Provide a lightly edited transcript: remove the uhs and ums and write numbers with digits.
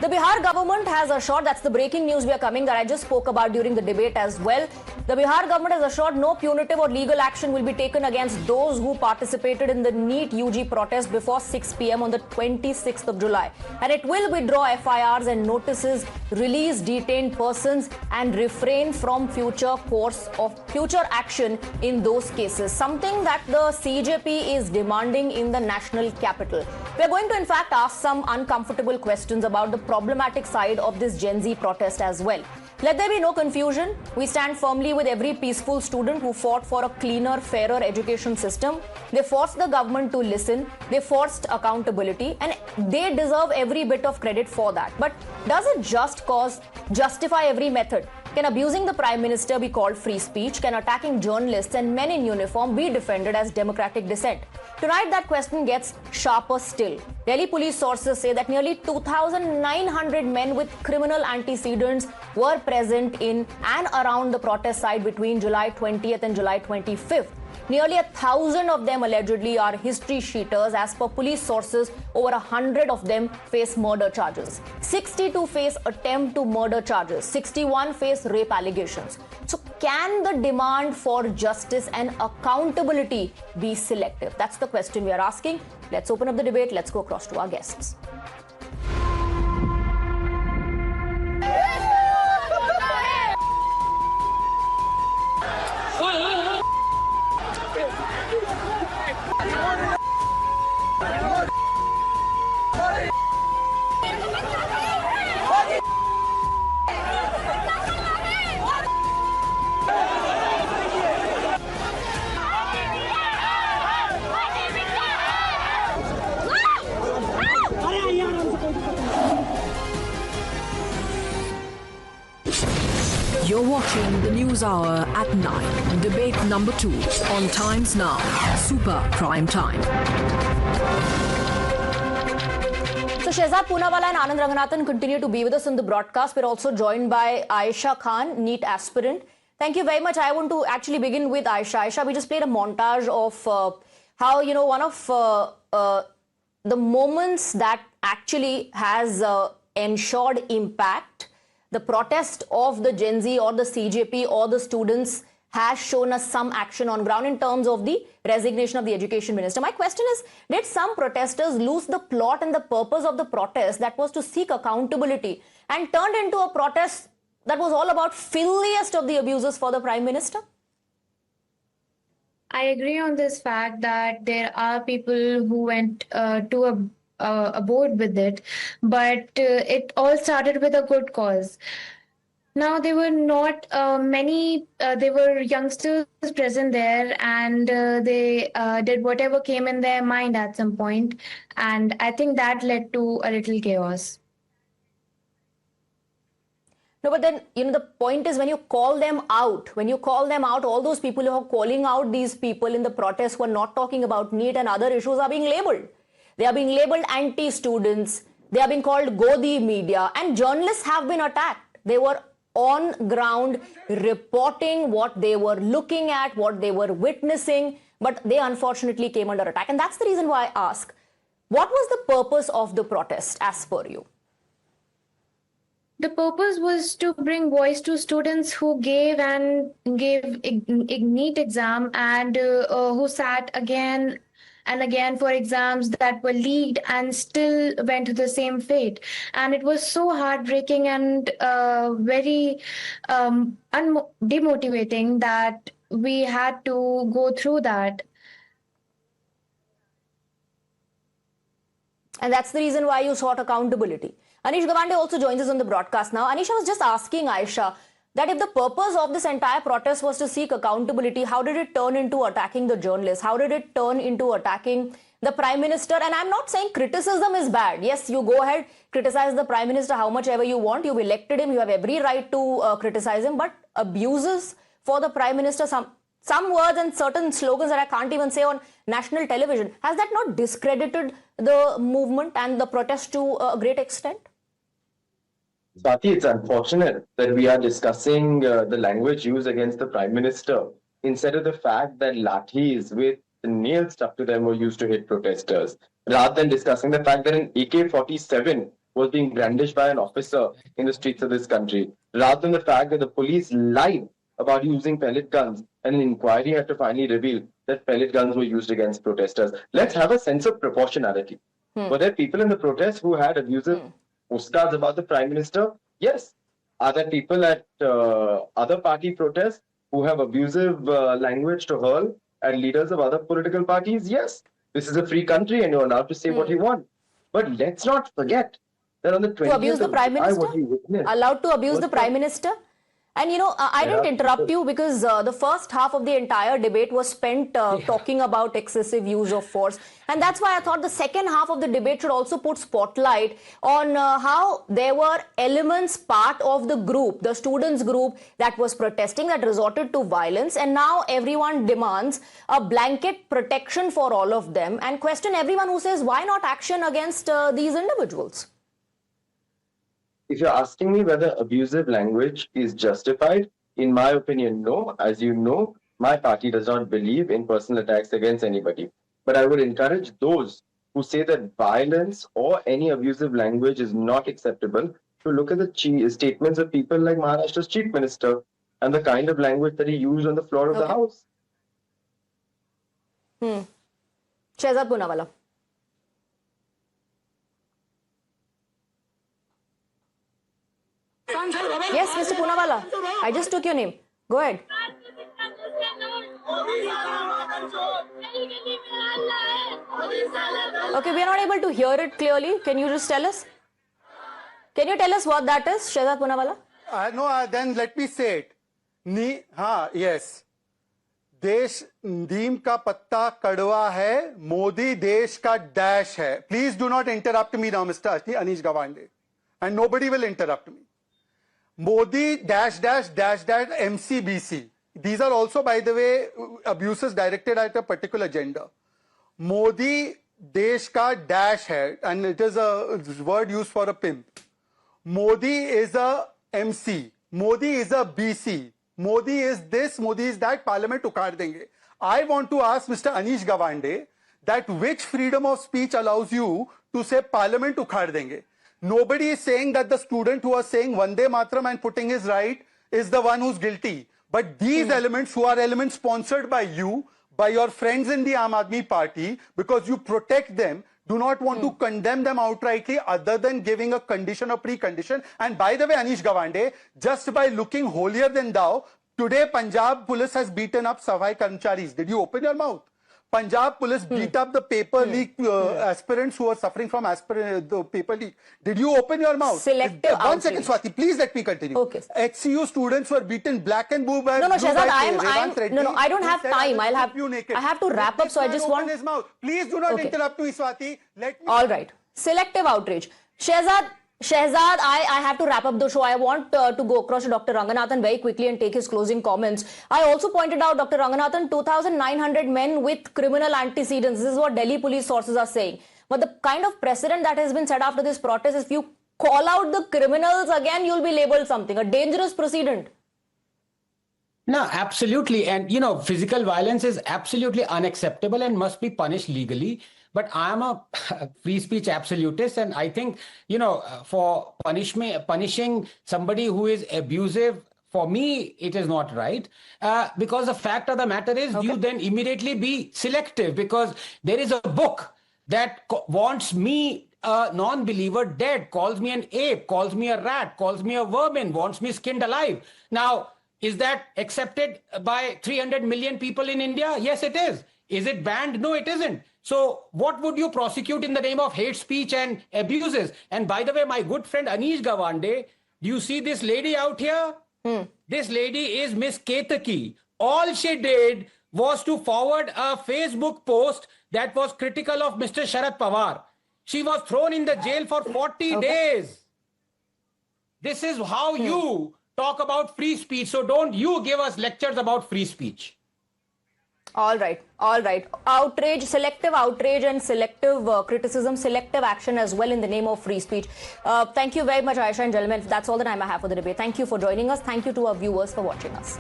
The Bihar government has assured, that's the breaking news we are coming that I just spoke about during the debate as well. The Bihar government has assured no punitive or legal action will be taken against those who participated in the NEET UG protest before 6 p.m. on the 26th of July. And it will withdraw FIRs and notices, release detained persons and refrain from future action in those cases. Something that the CJP is demanding in the national capital. We are going to in fact ask some uncomfortable questions about the problematic side of this Gen Z protest as well. Let there be no confusion. We stand firmly with every peaceful student who fought for a cleaner, fairer education system. They forced the government to listen. They forced accountability, and they deserve every bit of credit for that. But does it justify every method? Can abusing the Prime Minister be called free speech? Can attacking journalists and men in uniform be defended as democratic dissent? Tonight, that question gets sharper still. Delhi police sources say that nearly 2,900 men with criminal antecedents were present in and around the protest site between July 20th and July 25th. Nearly 1,000 of them allegedly are history sheeters. As per police sources, over 100 of them face murder charges. 62 face attempt to murder charges. 61 face rape allegations. So can the demand for justice and accountability be selective? That's the question we are asking. Let's open up the debate. Let's go across to our guests. You're watching the News Hour at 9. Debate number 2 on Times Now. Super Prime Time. So Shehzad Poonawala and Anand Ranganathan continue to be with us in the broadcast. We're also joined by Aisha Khan, NEET aspirant. Thank you very much. I want to actually begin with Aisha. Aisha, we just played a montage of how, one of the moments that actually has ensured impact. The protest of the Gen Z or the CJP or the students has shown us some action on ground in terms of the resignation of the education minister. My question is, did some protesters lose the plot and the purpose of the protest that was to seek accountability and turned into a protest that was all about filthiest of the abuses for the Prime Minister? I agree on this fact that there are people who went to aboard with it, but it all started with a good cause. Now, there were not many, there were youngsters present there, and they did whatever came in their mind at some point, and I think that led to a little chaos. No, but then, the point is when you call them out, all those people who are calling out these people in the protest who are not talking about NEET and other issues are being labelled. They are being labelled anti-students. They are being called Godi media. And journalists have been attacked. They were on ground reporting what they were looking at, what they were witnessing. But they unfortunately came under attack. And that's the reason why I ask, what was the purpose of the protest as per you? The purpose was to bring voice to students who gave NEET exam and who sat again and again for exams that were leaked and still went to the same fate. And it was so heartbreaking and very demotivating that we had to go through that. And that's the reason why you sought accountability. Anish Gawande also joins us on the broadcast now. Anish, I was just asking Aisha that if the purpose of this entire protest was to seek accountability, how did it turn into attacking the journalists? How did it turn into attacking the Prime Minister? And I'm not saying criticism is bad. Yes, you go ahead, criticize the Prime Minister how much ever you want. You've elected him. You have every right to criticize him. But abuses for the Prime Minister, some words and certain slogans that I can't even say on national television, has that not discredited the movement and the protest to a great extent? Swati, it's unfortunate that we are discussing the language used against the Prime Minister instead of the fact that lathis with nails stuck to them were used to hit protesters, rather than discussing the fact that an AK-47 was being brandished by an officer in the streets of this country, rather than the fact that the police lied about using pellet guns, and an inquiry had to finally reveal that pellet guns were used against protesters. Let's have a sense of proportionality. Were there people in the protest who had abusive postcards about the Prime Minister? Yes. Are there people at other party protests who have abusive language to hurl at leaders of other political parties? Yes. This is a free country and you're allowed to say what you want. But let's not forget that on the 20th To abuse the Prime Minister? what we witnessed Allowed to abuse the Prime Minister? And you know, I didn't interrupt you because the first half of the entire debate was spent talking about excessive use of force. And that's why I thought the second half of the debate should also put spotlight on how there were elements part of the group, the students group that was protesting, that resorted to violence. And now everyone demands a blanket protection for all of them and question everyone who says, why not action against these individuals? If you're asking me whether abusive language is justified, in my opinion, no. As you know, my party does not believe in personal attacks against anybody. But I would encourage those who say that violence or any abusive language is not acceptable to look at the statements of people like Maharashtra's Chief Minister and the kind of language that he used on the floor of the House. Shehzad Poonawalla. Yes, Mr. Poonawalla. I just took your name. Go ahead. Okay, we are not able to hear it clearly. Can you just tell us? Can you tell us what that is, Shehzad Poonawalla? No, then let me say it. Yes. देश नीम का पत्ता कड़वा है, मोदी देश का dash है. Please do not interrupt me now, Mr. Anish Gawande. And nobody will interrupt me. Modi dash dash dash dash MCBC. These are also, by the way, abuses directed at a particular gender. Modi desh ka dash hai, and it is a word used for a pimp. Modi is a MC. Modi is a BC. Modi is this, Modi is that. Parliament ukhaad denge. I want to ask Mr. Anish Gawande that which freedom of speech allows you to say Parliament ukhaad denge? Nobody is saying that the student who was saying Vande Mataram and putting his right is the one who's guilty. But these elements, who are elements sponsored by you, by your friends in the Aam Aadmi Party, because you protect them, do not want to condemn them outrightly other than giving a condition or precondition. And by the way, Anish Gawande, just by looking holier than thou, today Punjab police has beaten up Safai Karmcharis. Did you open your mouth? Punjab police beat up the paper leak aspirants who were suffering from the paper leak. Did you open your mouth? Selective One second, Swati, please let me continue. Okay. HCU students were beaten black and blue by No, Shehzad, I don't have said, time. I have to wrap up, so I just want... his mouth. Please do not interrupt me, Swati. Let me... All right. Selective outrage. Shehzad, I have to wrap up the show. I want to go across to Dr. Ranganathan very quickly and take his closing comments. I also pointed out, Dr. Ranganathan, 2,900 men with criminal antecedents. This is what Delhi police sources are saying. But the kind of precedent that has been set after this protest is if you call out the criminals again, you'll be labeled something, a dangerous precedent. No, absolutely. And, you know, physical violence is absolutely unacceptable and must be punished legally. But I am a free speech absolutist, and I think, you know, for punishing somebody who is abusive, for me, it is not right. Because the fact of the matter is, you then immediately be selective, because there is a book that wants me, a non-believer, dead, calls me an ape, calls me a rat, calls me a vermin, wants me skinned alive. Now, is that accepted by 300 million people in India? Yes, it is. Is it banned? No, it isn't. So what would you prosecute in the name of hate speech and abuses? And by the way, my good friend Anish Gawande, do you see this lady out here? This lady is Miss Ketaki. All she did was to forward a Facebook post that was critical of Mr. Sharad Pawar. She was thrown in the jail for 40 days. This is how you talk about free speech. So don't you give us lectures about free speech. All right. Outrage, selective outrage and selective criticism, selective action as well in the name of free speech. Thank you very much, Aisha and gentlemen. That's all the time I have for the debate. Thank you for joining us. Thank you to our viewers for watching us.